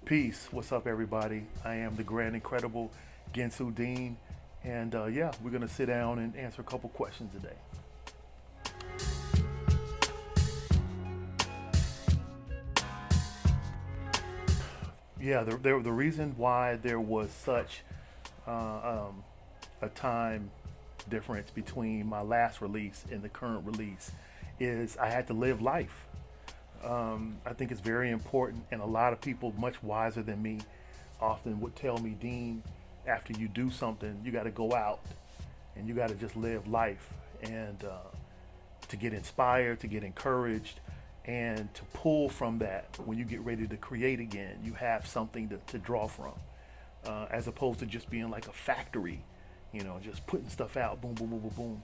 Peace. What's up, everybody? I am the grand, incredible Gensu Dean, and yeah, we're gonna sit down and answer a couple questions today. Yeah, the reason why there was such a time difference between my last release and the current release is I had to live life. I think it's very important, and a lot of people much wiser than me often would tell me, Dean, after you do something, you got to go out and you got to just live life and to get inspired, to get encouraged, and to pull from that when you get ready to create again. You have something to draw from, as opposed to just being like a factory, just putting stuff out, boom, boom, boom, boom, boom.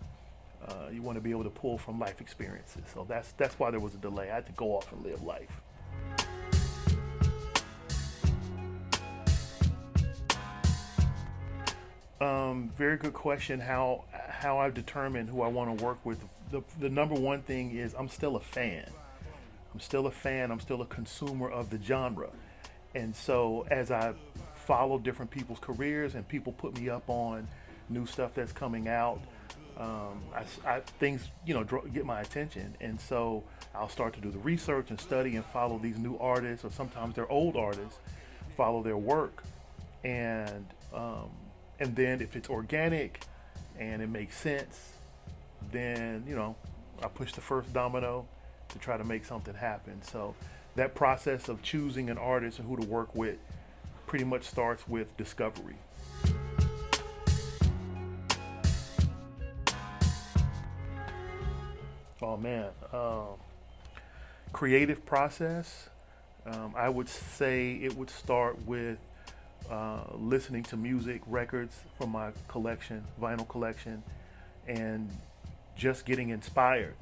You want to be able to pull from life experiences. So that's why there was a delay. I had to go off and live life. Very good question. How I've determined who I want to work with. The number one thing is I'm still a fan. I'm still a fan. I'm still a consumer of the genre. And so as I follow different people's careers and people put me up on new stuff that's coming out, things get my attention, and so I'll start to do the research and study and follow these new artists, or sometimes they're old artists, follow their work, and then if it's organic and it makes sense, then I push the first domino to try to make something happen. So that process of choosing an artist and who to work with pretty much starts with discovery. Oh man, creative process. I would say it would start with listening to music, records from my collection, vinyl collection, and just getting inspired.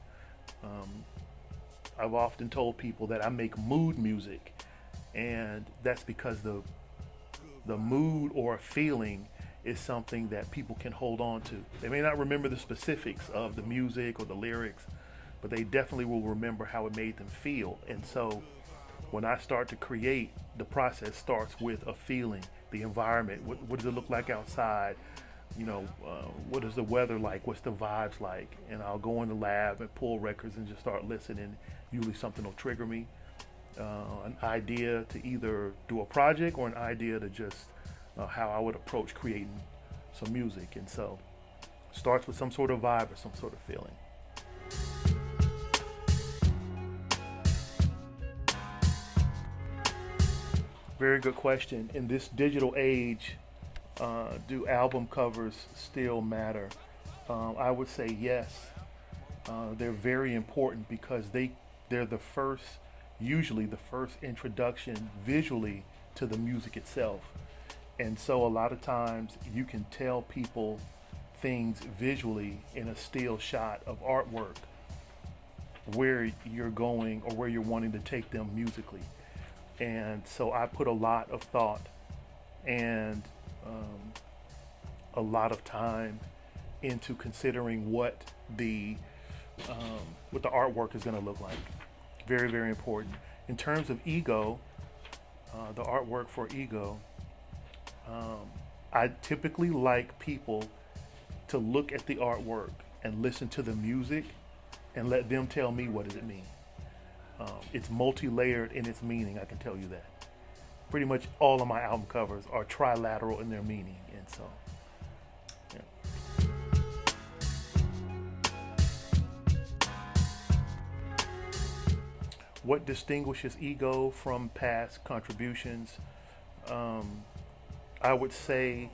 I've often told people that I make mood music, and that's because the mood or a feeling is something that people can hold on to. They may not remember the specifics of the music or the lyrics, but they definitely will remember how it made them feel. And so when I start to create, the process starts with a feeling, the environment. What does it look like outside? What is the weather like? What's the vibes like? And I'll go in the lab and pull records and just start listening. Usually something will trigger me, an idea to either do a project or an idea to just how I would approach creating some music. And so it starts with some sort of vibe or some sort of feeling. Very good question. In this digital age, do album covers still matter? I would say yes. They're very important because they're usually the first introduction visually to the music itself. And so a lot of times you can tell people things visually in a still shot of artwork, where you're going or where you're wanting to take them musically. And so I put a lot of thought and a lot of time into considering what the artwork is going to look like. Very, very important. In terms of ego, the artwork for ego, I typically like people to look at the artwork and listen to the music and let them tell me what does it mean. It's multi-layered in its meaning, I can tell you that. Pretty much all of my album covers are trilateral in their meaning, and so, yeah. What distinguishes ego from past contributions? I would say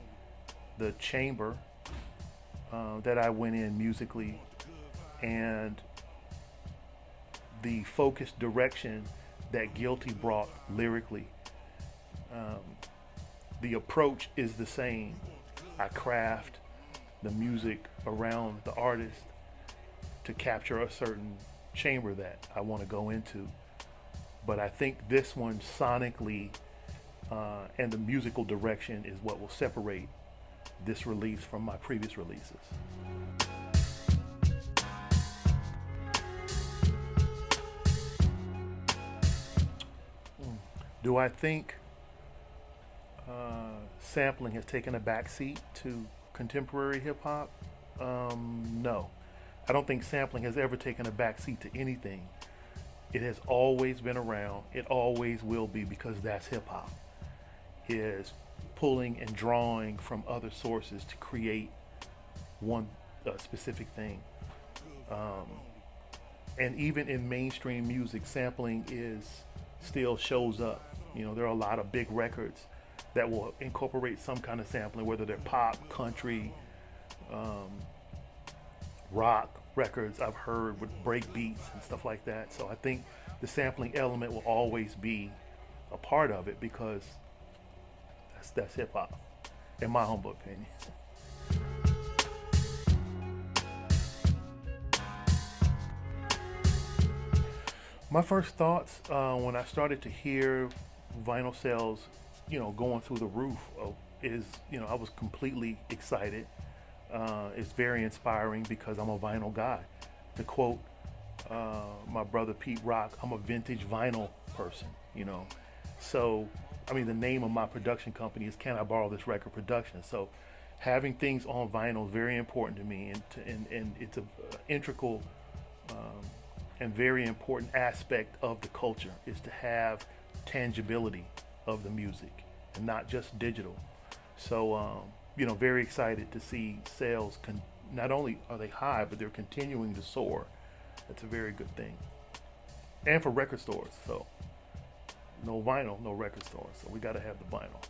the chamber that I went in musically, and the focused direction that Guilty brought lyrically. The approach is the same. I craft the music around the artist to capture a certain chamber that I want to go into. But I think this one sonically and the musical direction is what will separate this release from my previous releases. Do I think sampling has taken a backseat to contemporary hip hop. No, I don't think sampling has ever taken a backseat to anything. It has always been around. It always will be because that's hip hop. Is pulling and drawing from other sources to create one specific thing. Um, and even in mainstream music, sampling is still shows up. You know, there are a lot of big records that will incorporate some kind of sampling, whether they're pop, country, um, rock records I've heard with break beats and stuff like that. So I think the sampling element will always be a part of it because that's hip hop, in my humble opinion. My first thoughts when I started to hear vinyl sales, going through the roof, is I was completely excited. It's very inspiring because I'm a vinyl guy. To quote my brother Pete Rock, I'm a vintage vinyl person. So I mean the name of my production company is Can I Borrow This Record Production. So having things on vinyl is very important to me, and it's a integral um, and very important aspect of the culture is to have tangibility of the music and not just digital. So, very excited to see sales. Not only are they high, but they're continuing to soar. That's a very good thing. And for record stores. So, no vinyl, no record stores. So we got to have the vinyl.